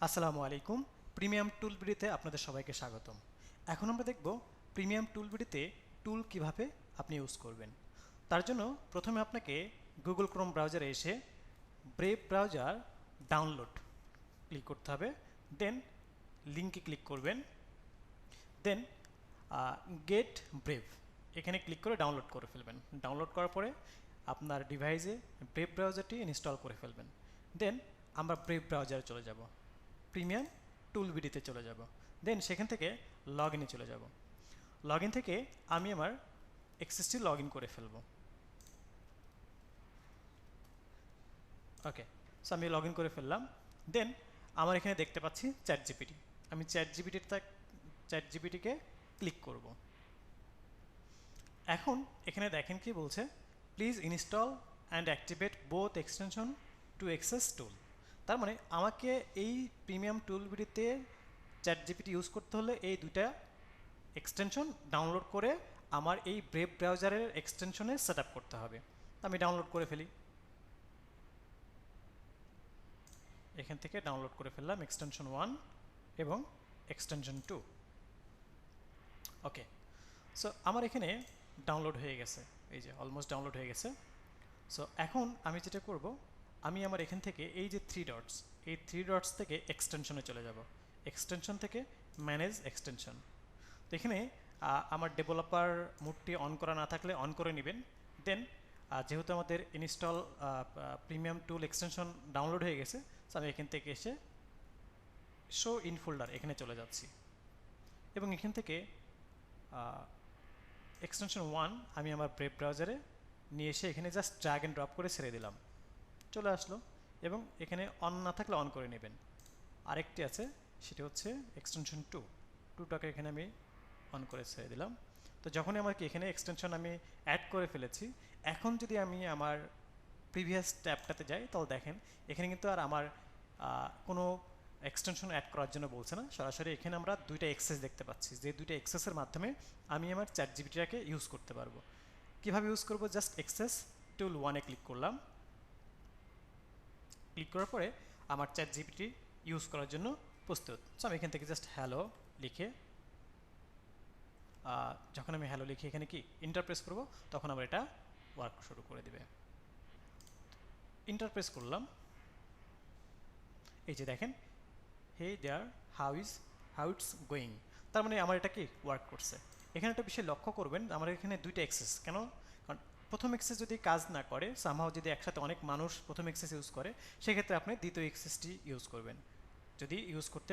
আসসালামু আলাইকুম। প্রিমিয়াম টুলবিডিতে আপনাদের সবাইকে স্বাগতম। এখন আমরা দেখব প্রিমিয়াম টুলবিডিতে টুল কিভাবে আপনি ইউজ করবেন। তার জন্য প্রথমে আপনাকে গুগল ক্রোম ব্রাউজারে এসে ব্রেভ ব্রাউজার ডাউনলোড ক্লিক করতে হবে। দেন লিঙ্কে ক্লিক করবেন। দেন গেট ব্রেভ এখানে ক্লিক করে ডাউনলোড করে ফেলবেন। ডাউনলোড করার পরে আপনার ডিভাইসে ব্রেভ ব্রাউজারটি ইনস্টল করে ফেলবেন। দেন আমরা ব্রেভ ব্রাউজারে চলে যাব, প্রিমিয়াম টুলবিডিতে চলে যাব। দেন সেখান থেকে লগ ইনে চলে যাব। লগ ইন থেকে আমি আমার এক্সেসটি লগ ইন করে ফেলব। ওকে, সো আমি লগ ইন করে ফেললাম। দেন আমার এখানে দেখতে পাচ্ছি চ্যাট জিপিটি। আমি চ্যাট জিপিটিকে ক্লিক করব। এখন এখানে দেখেন কি বলছে, please install and activate both extension to access tool. তার মানে আমাকে এই প্রিমিয়াম টুলবিডিতে চ্যাট জিপিটি ইউজ করতে হলে এই দুইটা এক্সটেনশন ডাউনলোড করে আমার এই ব্রেভ ব্রাউজারের এক্সটেনশনে সেট আপ করতে হবে। আমি ডাউনলোড করে ফেলি। এখান থেকে ডাউনলোড করে ফেললাম এক্সটেনশন 1 এবং এক্সটেনশন 2। ওকে, সো আমার এখানে ডাউনলোড হয়ে গেছে, এই যে অলমোস্ট ডাউনলোড হয়ে গেছে। সো এখন আমি যেটা করব, আমি আমার এখান থেকে এই যে এই থ্রি ডটস থেকে এক্সটেনশনে চলে যাব। এক্সটেনশন থেকে ম্যানেজ এক্সটেনশন। তো এখানে আমার ডেভেলপার মোডটি অন করা না থাকলে অন করে নেবেন। দেন যেহেতু আমাদের ইনস্টল প্রিমিয়াম টুল এক্সটেনশন ডাউনলোড হয়ে গেছে, সো আমি এখান থেকে এসে শো ইন ফোল্ডার এখানে চলে যাচ্ছি এবং এখান থেকে এক্সটেনশন 1 আমি আমার ব্রেভ ব্রাউজারে নিয়ে এসে এখানে জাস্ট ড্র্যাগ অ্যান্ড ড্রপ করে ছেড়ে দিলাম, চলে আসলো। এবং এখানে অন না থাকলে অন করে নেবেন। আরেকটি আছে, সেটি হচ্ছে এক্সটেনশন 2টাকে এখানে আমি অন করে ছেড়ে দিলাম। তো যখনই আমার কি এখানে এক্সটেনশন আমি অ্যাড করে ফেলেছি, এখন যদি আমি আমার প্রিভিয়াস ট্যাবটাতে যাই তাহলে দেখেন এখানে কিন্তু আর আমার কোনো এক্সটেনশন অ্যাড করার জন্য বলছে না। সরাসরি এখানে আমরা দুইটা এক্সেস দেখতে পাচ্ছি, যে দুইটা এক্সেসের মাধ্যমে আমি আমার চ্যাট জিপিটিটাকে ইউজ করতে পারবো। কীভাবে ইউজ করবো, জাস্ট এক্সেস টুল 1-এ ক্লিক করলাম। ক্লিক করার পরে আমার চ্যাট জিপিটি ইউজ করার জন্য প্রস্তুত। সো আমি এখান থেকে জাস্ট হ্যালো লিখে যখন আমি হ্যালো লিখে এখানে কি ইন্টারপ্রেস করব, তখন আবার এটা ওয়ার্ক শুরু করে দিবে। ইন্টারপ্রেস করলাম, এই যে দেখেন হে দেয়ার হাউ ইটস গোয়িং। তার মানে আমার এটা কি ওয়ার্ক করছে। এখানে একটা বিষয় লক্ষ্য করবেন, আমার এখানে দুইটা এক্সেস কেন, কারণ প্রথম এক্সেস যদি কাজ না করে, সামহাও যদি একসাথে অনেক মানুষ প্রথম এক্সেস ইউজ করে, সেক্ষেত্রে আপনি দ্বিতীয় এক্সেসটি ইউজ করবেন, যদি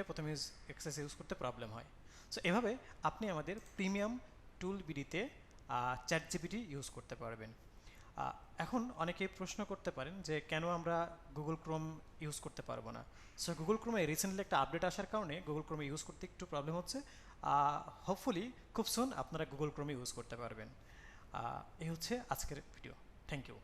প্রথম এক্সেস ইউজ করতে প্রবলেম হয়। সো এভাবে আপনি আমাদের প্রিমিয়াম টুল বিডিতে চ্যাট জিপিটি ইউজ করতে পারবেন। এখন অনেকে প্রশ্ন করতে পারেন যে কেন আমরা গুগল ক্রোম ইউজ করতে পারবো না। সো গুগল ক্রোমে রিসেন্টলি একটা আপডেট আসার কারণে গুগল ক্রোমে ইউজ করতে একটু প্রবলেম হচ্ছে। হোপফুলি খুব সুন আপনারা গুগল ক্রোমে ইউজ করতে পারবেন। এই হচ্ছে আজকের ভিডিও। Thank you.